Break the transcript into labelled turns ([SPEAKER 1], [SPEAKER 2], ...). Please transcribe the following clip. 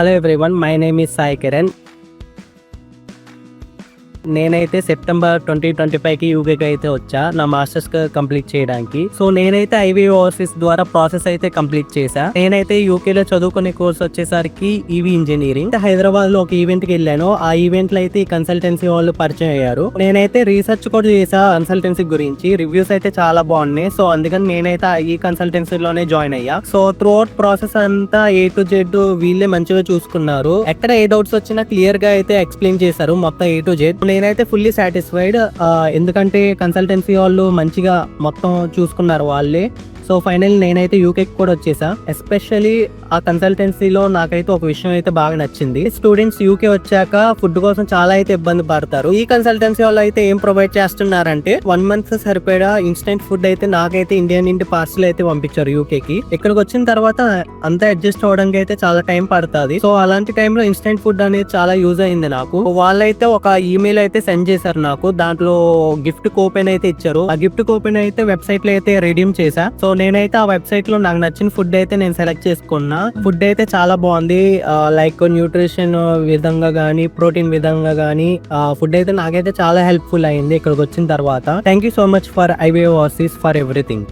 [SPEAKER 1] Hello everyone, my name is Sai Kiran. నేనైతే September 2025కి యూకేకి అయితే వచ్చా నా మాస్టర్స్ కంప్లీట్ చేయడానికి. సో నేనైతే ఐవీ ఓవర్సీస్ ద్వారా ప్రాసెస్ అయితే కంప్లీట్ చేశా. నేనైతే యూకేలో చదువుకునే కోర్స్ వచ్చేసరికి ఈవీ ఇంజనీరింగ్. హైదరాబాద్ లో ఒక ఈవెంట్ కి వెళ్ళాను. ఆ ఈవెంట్ లో అయితే ఈ కన్సల్టెన్సీ వాళ్ళు పరిచయం అయ్యారు. నేనైతే రీసెర్చ్ కూడా చేసా కన్సల్టెన్సీ గురించి. రివ్యూస్ అయితే చాలా బాగున్నాయి. సో అందుకని నేనైతే ఈ కన్సల్టెన్సీలోనే జాయిన్ అయ్యా. సో త్రూ అవుట్ ప్రాసెస్ అంతా A to Z వీళ్ళే మంచిగా చూసుకున్నారు. ఎక్కడ ఏ డౌట్స్ వచ్చినా క్లియర్ గా అయితే ఎక్స్ప్లెయిన్ చేశారు మొత్తం A to Z. నేనైతే ఫుల్లీ సాటిస్ఫైడ్, ఎందుకంటే కన్సల్టెన్సీ వాళ్ళు మంచిగా మొత్తం చూసుకున్నారు వాళ్ళే. సో ఫైనల్ నేనైతే యూకేకి కూడా వచ్చేసా. ఎస్పెషల్లీ ఆ కన్సల్టెన్సీలో నాకైతే ఒక విషయం అయితే బాగా నచ్చింది. స్టూడెంట్స్ యూకే వచ్చాక ఫుడ్ కోసం చాలా అయితే ఇబ్బంది పడతారు. ఈ కన్సల్టెన్సీ వాళ్ళు అయితే ఏం ప్రొవైడ్ చేస్తున్నారంటే 1 month సరిపడా ఇన్స్టెంట్ ఫుడ్ అయితే నాకైతే ఇండియా నుండి పార్సల్ అయితే పంపించారు యూకేకి. ఇక్కడికి వచ్చిన తర్వాత అంతా అడ్జస్ట్ అవడానికి అయితే చాలా టైం పడుతుంది. సో అలాంటి టైంలో ఇన్స్టెంట్ ఫుడ్ అనేది చాలా యూజ్ అయింది నాకు. వాళ్ళైతే ఒక ఈమెయిల్ అయితే సెండ్ చేశారు నాకు. దాంట్లో గిఫ్ట్ కూపన్ అయితే ఇచ్చారు. ఆ గిఫ్ట్ కూపన్ అయితే వెబ్సైట్ లో అయితే రిడీమ్ చేశా. సో నేనైతే ఆ వెబ్సైట్ లో నాకు నచ్చిన ఫుడ్ అయితే నేను సెలెక్ట్ చేసుకున్నా. ఫుడ్ అయితే చాలా బాగుంది. లైక్ న్యూట్రిషన్ విధంగా గానీ, ప్రోటీన్ విధంగా గానీ ఫుడ్ అయితే నాకైతే చాలా హెల్ప్ఫుల్ అయింది ఇక్కడికి వచ్చిన తర్వాత. Thank you so much for ivy overseas for everything.